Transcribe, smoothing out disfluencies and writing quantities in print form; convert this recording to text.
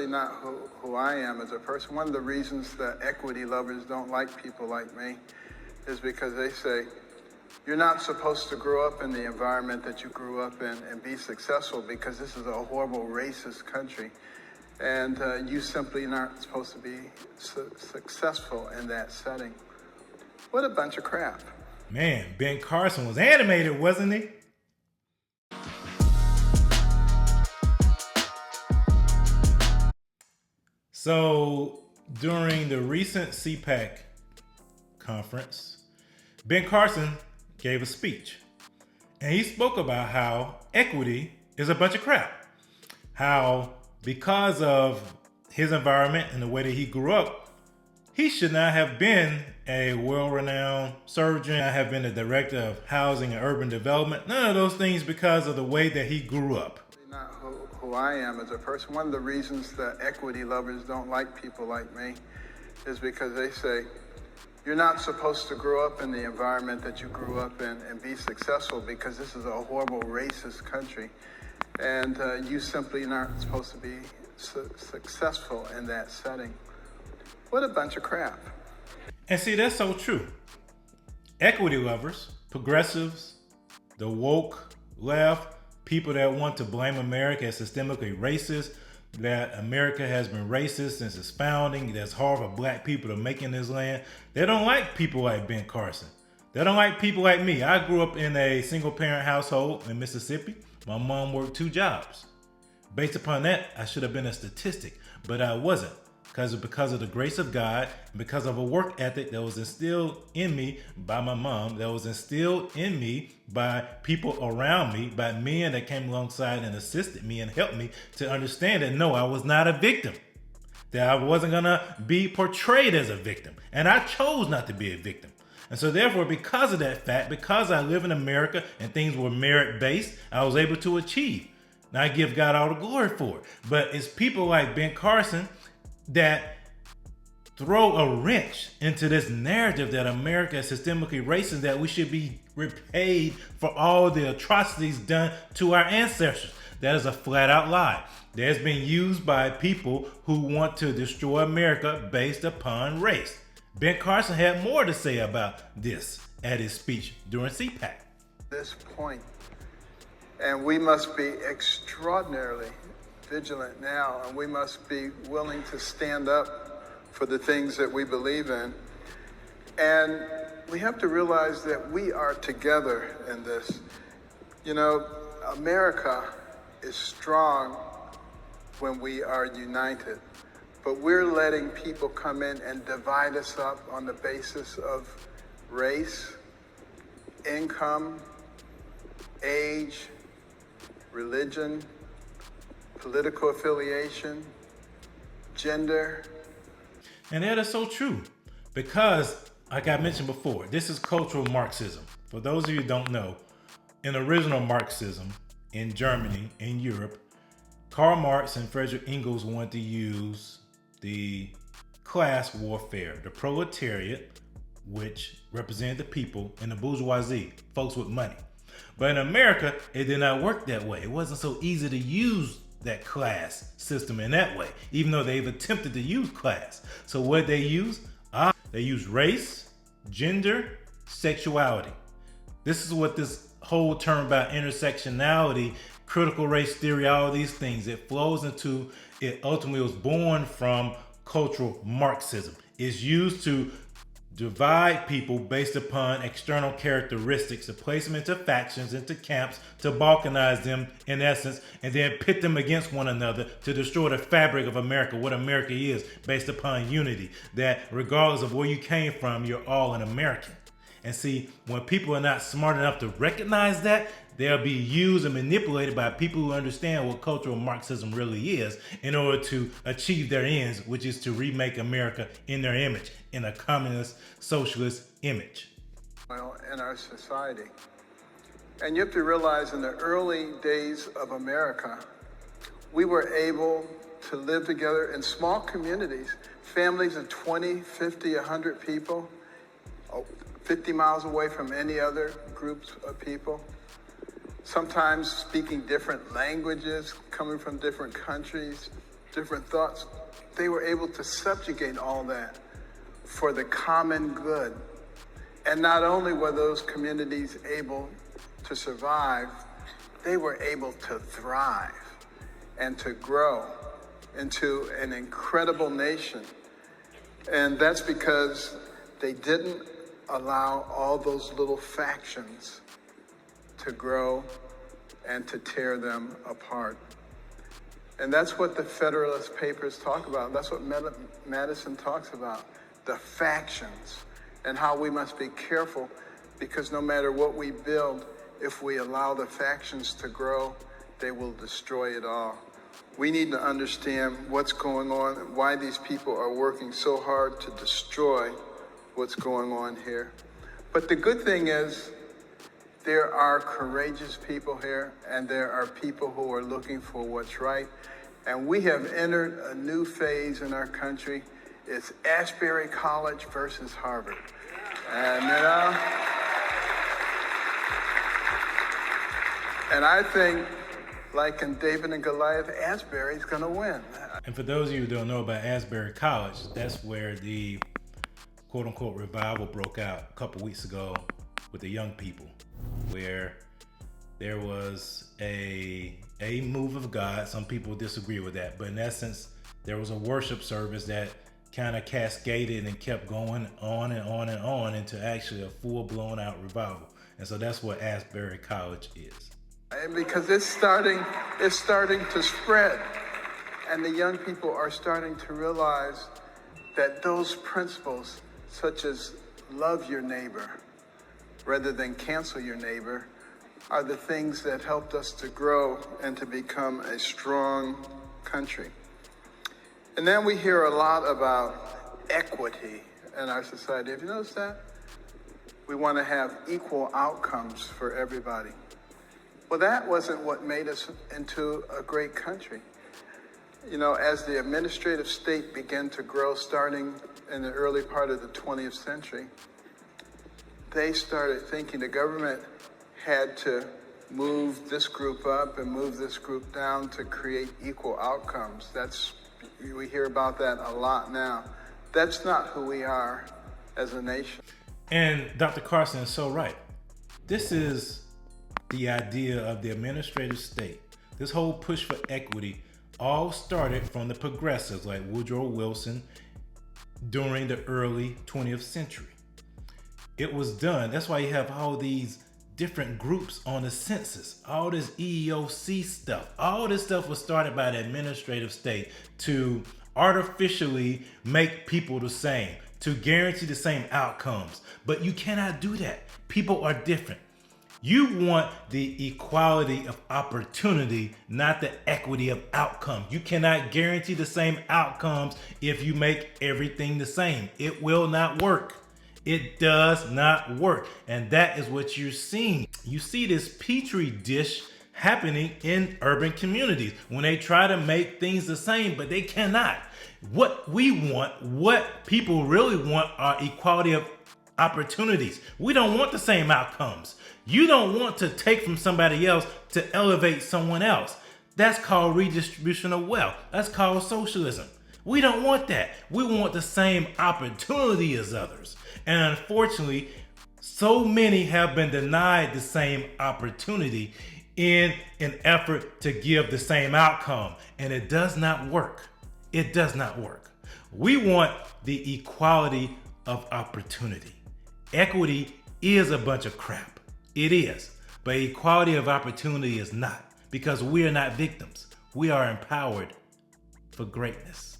simply not who I am as a person. One of the reasons that equity lovers don't like people like me is because they say, you're not supposed to grow up in the environment that you grew up in and be successful because this is a horrible racist country. And you simply aren't supposed to be successful in that setting. What a bunch of crap. Man, Ben Carson was animated, wasn't he? So during the recent CPAC conference, Ben Carson gave a speech. And he spoke about how equity is a bunch of crap. How because of his environment and the way that he grew up, he should not have been a world-renowned surgeon, not have been the director of housing and urban development. None of those things because of the way that he grew up. Not who I am as a person. One of the reasons that equity lovers don't like people like me is because they say, you're not supposed to grow up in the environment that you grew up in and be successful because this is a horrible racist country. And you simply aren't supposed to be successful in that setting. What a bunch of crap. And see, that's so true. Equity lovers, progressives, the woke left, people that want to blame America as systemically racist, that America has been racist since its founding, that's hard for black people to make in this land. They don't like people like Ben Carson. They don't like people like me. I grew up in a single parent household in Mississippi. My mom worked 2 jobs. Based upon that, I should have been a statistic, but I wasn't. Because of the grace of God, because of a work ethic that was instilled in me by my mom, that was instilled in me by people around me, by men that came alongside and assisted me and helped me to understand that no, I was not a victim. That I wasn't gonna be portrayed as a victim. And I chose not to be a victim. And so therefore, because of that fact, because I live in America and things were merit-based, I was able to achieve. And I give God all the glory for it. But it's people like Ben Carson that throw a wrench into this narrative that America is systemically racist, that we should be repaid for all the atrocities done to our ancestors. That is a flat out lie. That's been used by people who want to destroy America based upon race. Ben Carson had more to say about this at his speech during CPAC. This point, and we must be extraordinarily vigilant now, and we must be willing to stand up for the things that we believe in. And we have to realize that we are together in this. You know, America is strong when we are united, but we're letting people come in and divide us up on the basis of race, income, age, religion, political affiliation, gender. And that is so true because, like I mentioned before, this is cultural Marxism. For those of you who don't know, in original Marxism in Germany, in Europe, Karl Marx and Friedrich Engels wanted to use the class warfare, the proletariat, which represented the people, and the bourgeoisie, folks with money. But in America, it did not work that way. It wasn't so easy to use that class system in that way, even though they've attempted to use class. So what they use? They use race, gender, sexuality. This is what this whole term about intersectionality, critical race theory, all these things, it flows into, it ultimately was born from cultural Marxism. It's used to divide people based upon external characteristics, to place them into factions, into camps, to balkanize them in essence, and then pit them against one another to destroy the fabric of America, what America is, based upon unity, that regardless of where you came from, you're all an American. And see, when people are not smart enough to recognize that, they'll be used and manipulated by people who understand what cultural Marxism really is in order to achieve their ends, which is to remake America in their image, in a communist, socialist image. In our society. And you have to realize in the early days of America, we were able to live together in small communities, families of 20, 50, 100 people, 50 miles away from any other groups of people, sometimes speaking different languages, coming from different countries, different thoughts, they were able to subjugate all that for the common good. And not only were those communities able to survive, they were able to thrive and to grow into an incredible nation. And that's because they didn't allow all those little factions to grow and to tear them apart. And that's what the Federalist Papers talk about. That's what Madison talks about, the factions, and how we must be careful, because no matter what we build, if we allow the factions to grow, they will destroy it all. We need to understand what's going on, why these people are working so hard to destroy what's going on here. But the good thing is, there are courageous people here, and there are people who are looking for what's right. And we have entered a new phase in our country. It's Asbury College versus Harvard. And, and I think, like in David and Goliath, Asbury's gonna win. And for those of you who don't know about Asbury College, that's where the quote-unquote revival broke out a couple weeks ago with the young people, where there was a move of God. Some people disagree with that, but in essence, there was a worship service that kind of cascaded and kept going on and on and on into actually a full-blown out revival. And so that's what Asbury College is. And because it's starting to spread, and the young people are starting to realize that those principles, such as love your neighbor rather than cancel your neighbor, are the things that helped us to grow and to become a strong country. And then we hear a lot about equity in our society. Have you noticed that? We want to have equal outcomes for everybody. Well, that wasn't what made us into a great country. You know, as the administrative state began to grow starting in the early part of the 20th century, they started thinking the government had to move this group up and move this group down to create equal outcomes. We hear about that a lot now. That's not who we are as a nation. And Dr. Carson is so right. This is the idea of the administrative state. This whole push for equity all started from the progressives like Woodrow Wilson during the early 20th century. It was done. That's why you have all these different groups on the census, all this EEOC stuff. All this stuff was started by the administrative state to artificially make people the same, to guarantee the same outcomes. But you cannot do that. People are different. You want the equality of opportunity, not the equity of outcome. You cannot guarantee the same outcomes if you make everything the same. It will not work. It does not work. And that is what you're seeing. You see this petri dish happening in urban communities when they try to make things the same, but they cannot. What we want, what people really want, are equality of opportunities. We don't want the same outcomes. You don't want to take from somebody else to elevate someone else. That's called redistribution of wealth. That's called socialism. We don't want that. We want the same opportunity as others. And unfortunately, so many have been denied the same opportunity in an effort to give the same outcome. And it does not work. It does not work. We want the equality of opportunity. Equity is a bunch of crap. It is. But equality of opportunity is not, because we are not victims. We are empowered for greatness.